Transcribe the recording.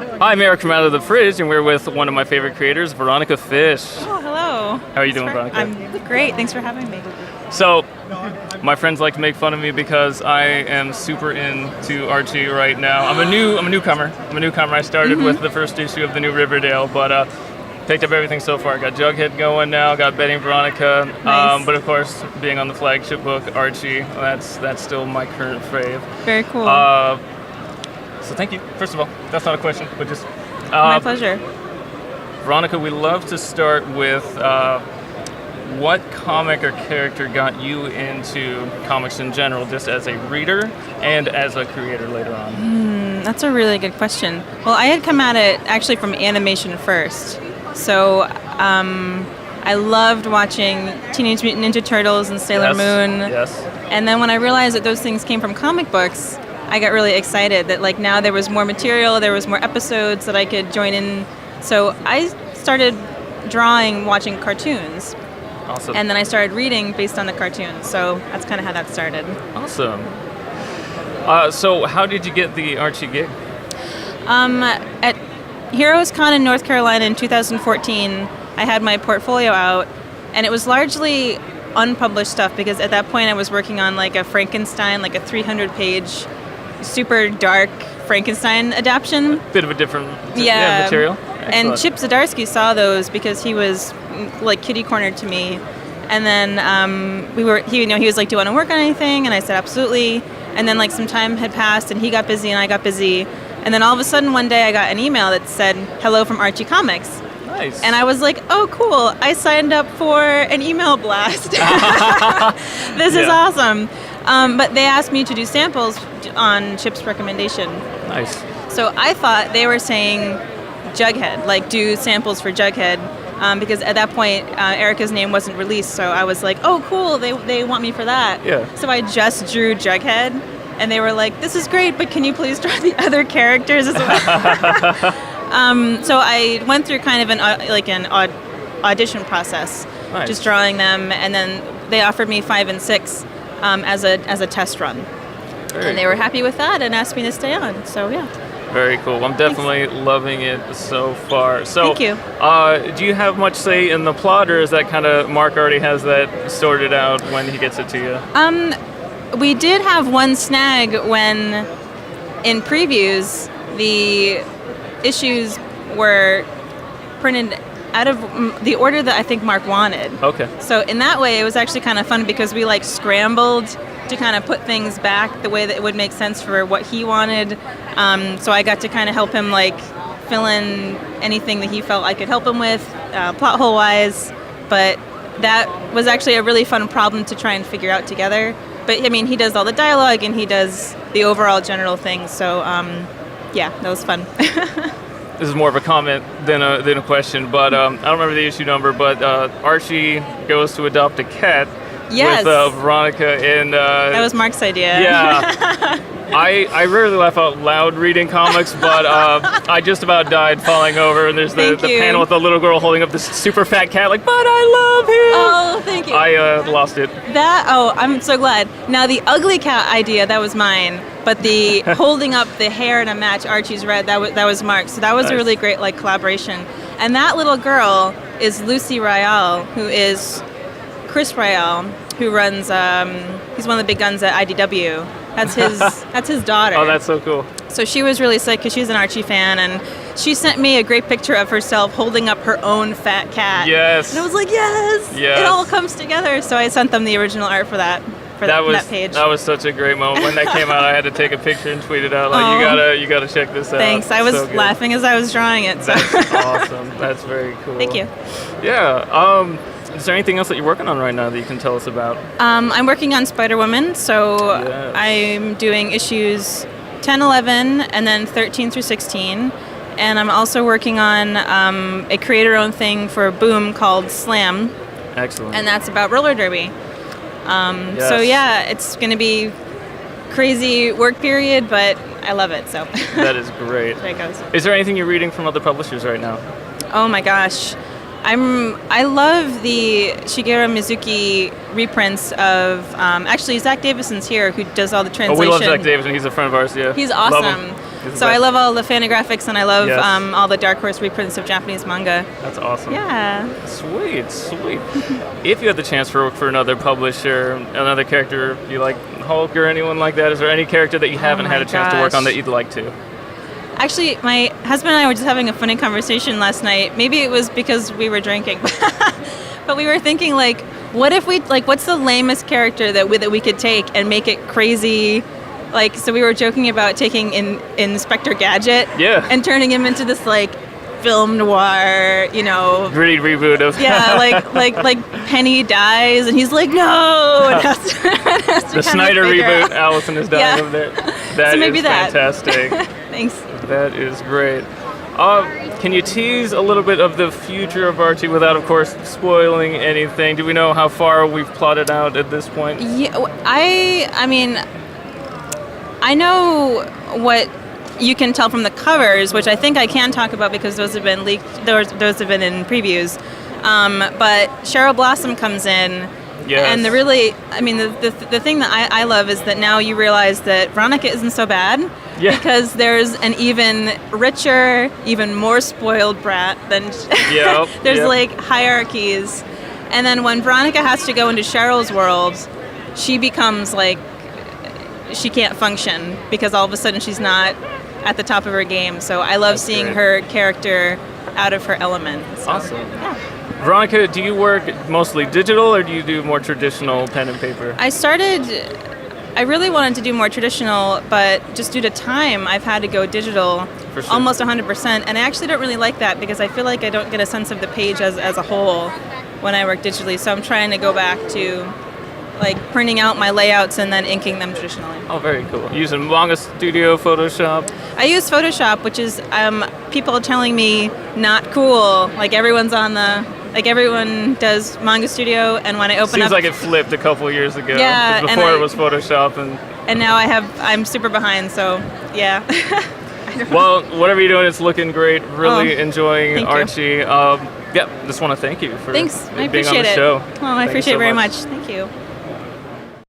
Hi, I'm Eric from Out of the Fridge, and we're with one of my favorite creators, Veronica Fish. Oh, hello. How are you doing, Veronica? I'm great. Thanks for having me. So, my friends like to make fun of me because I am super into Archie right now. I'm a newcomer. I started with the first issue of the new Riverdale, but picked up everything so far. Got Jughead going now. Got Betty and Veronica. Nice. But of course, being on the flagship book, Archie, that's still my current fave. Very cool. So thank you. First of all, that's not a question, but just My pleasure. Veronica, we love to start with what comic or character got you into comics in general, just as a reader and as a creator later on? That's a really good question. Well, I had come at it actually from animation first. So I loved watching Teenage Mutant Ninja Turtles and Sailor Moon. Yes. And then when I realized that those things came from comic books, I got really excited that like now there was more material, there was more episodes that I could join in. So I started drawing, watching cartoons. Awesome. And then I started reading based on the cartoons. So that's kind of how that started. Awesome. So how did you get the Archie gig? At Heroes Con in North Carolina in 2014, I had my portfolio out, and it was largely unpublished stuff because at that point I was working on like a Frankenstein, like a 300-page, super dark Frankenstein adaptation. Bit of a different material. And Excellent. Chip Zdarsky saw those because he was like kitty cornered to me, and then he was like, "Do you want to work on anything?" And I said, "Absolutely." And then like some time had passed, and he got busy, and I got busy, and then all of a sudden one day I got an email that said, "Hello from Archie Comics." Nice. And I was like, "Oh, cool! I signed up for an email blast. This is awesome." But they asked me to do samples on Chip's recommendation. Nice. So I thought they were saying Jughead, like do samples for Jughead, because at that point Erica's name wasn't released. So I was like, "Oh, cool! They want me for that." Yeah. So I just drew Jughead, and they were like, "This is great, but can you please draw the other characters as well?" So I went through kind of an audition process, Nice. just drawing them, and then they offered me 5 and 6 as a test run, and they were happy with that and asked me to stay on. So yeah. Very cool. I'm definitely loving it so far. So, Thank you. Do you have much say in the plot, or is that kind of Mark already has that sorted out when he gets it to you? We did have one snag when, in previews, the issues were printed out of the order that I think Mark wanted. Okay. So in that way, it was actually kind of fun because we like scrambled to kind of put things back the way that it would make sense for what he wanted. So I got to kind of help him like fill in anything that he felt I could help him with, plot hole wise. But that was actually a really fun problem to try and figure out together. But I mean, he does all the dialogue and he does the overall general thing. So yeah, that was fun. This is more of a comment than a question, but I don't remember the issue number, but Archie goes to adopt a cat Yes. with Veronica, and That was Mark's idea. yeah. I rarely laugh out loud reading comics, but I just about died falling over, and there's the Thank you. panel with the little girl holding up this super fat cat, like, but I love him! Oh, thank you. I lost it. I'm so glad. Now, the ugly cat idea, that was mine. But the holding up the hair to match Archie's red, that was Mark's. So that was a Nice. really great like collaboration. And that little girl is Lucy Rial, who is Chris Rial, who runs, he's one of the big guns at IDW. That's his daughter. Oh, that's so cool. So she was really sick because she's an Archie fan, and she sent me a great picture of herself holding up her own fat cat. Yes. And I was like, yes! Yes. It all comes together. So I sent them the original art for that. That page. That was such a great moment. When that came out, I had to take a picture and tweet it out. Like, you gotta check this out. Thanks. I was So good. laughing as I was drawing it. So. That's awesome. That's very cool. Thank you. Yeah. Is there anything else that you're working on right now that you can tell us about? I'm working on Spider-Woman, so Yes. I'm doing issues 10, 11, and then 13 through 16. And I'm also working on a creator-owned thing for Boom called Slam, Excellent. and that's about roller derby. Yes. So yeah, it's going to be crazy work period, but I love it. So That is great. there it goes. Is there anything you're reading from other publishers right now? Oh my gosh. I love the Shigeru Mizuki reprints of actually Zach Davison's here, who does all the translation. Oh, we love Zach Davison. He's a friend of ours. Yeah. He's Love awesome. him. So I love all the Fantagraphics, and I love Yes. all the Dark Horse reprints of Japanese manga. That's awesome. Yeah. Sweet. If you had the chance to work for another publisher, another character, you like Hulk or anyone like that, is there any character that you haven't had a chance to work on that you'd like to? Actually, my husband and I were just having a funny conversation last night. Maybe it was because we were drinking, but we were thinking, like, what if what's the lamest character that we could take and make it crazy? Like, so we were joking about taking Inspector Gadget, and turning him into this like film noir, gritty reboot of like Penny dies and he's like, no, it has to the Snyder reboot. Allison is dying of it. That so maybe is that. Fantastic. Thanks. That is great. Can you tease a little bit of the future of Archie without, of course, spoiling anything? Do we know how far we've plotted out at this point? Yeah, I mean, I know what you can tell from the covers, which I think I can talk about because those have been leaked. Those have been in previews. But Cheryl Blossom comes in. Yes. And the thing that I love is that now you realize that Veronica isn't so bad. Yeah. Because there's an even richer, even more spoiled brat than there's like hierarchies. And then when Veronica has to go into Cheryl's world, she becomes like, she can't function because all of a sudden she's not at the top of her game. So I love seeing her character out of her element. So, awesome. Yeah. Veronica, do you work mostly digital or do you do more traditional pen and paper? I really wanted to do more traditional, but just due to time, I've had to go digital almost 100%. And I actually don't really like that because I feel like I don't get a sense of the page as a whole when I work digitally. So I'm trying to go back to like printing out my layouts and then inking them traditionally. Oh, very cool. Using Manga Studio, Photoshop? I use Photoshop, which is people telling me not cool. Like everyone does Manga Studio, and when I open Seems up... like it flipped a couple years ago. Yeah. Before it was Photoshop. And now I'm super behind, so yeah. Well, whatever you're doing, it's looking great. Really enjoying Archie. You. Just want to thank you for Thanks. I being on the appreciate it. show. Oh, I appreciate it very much. Thank you.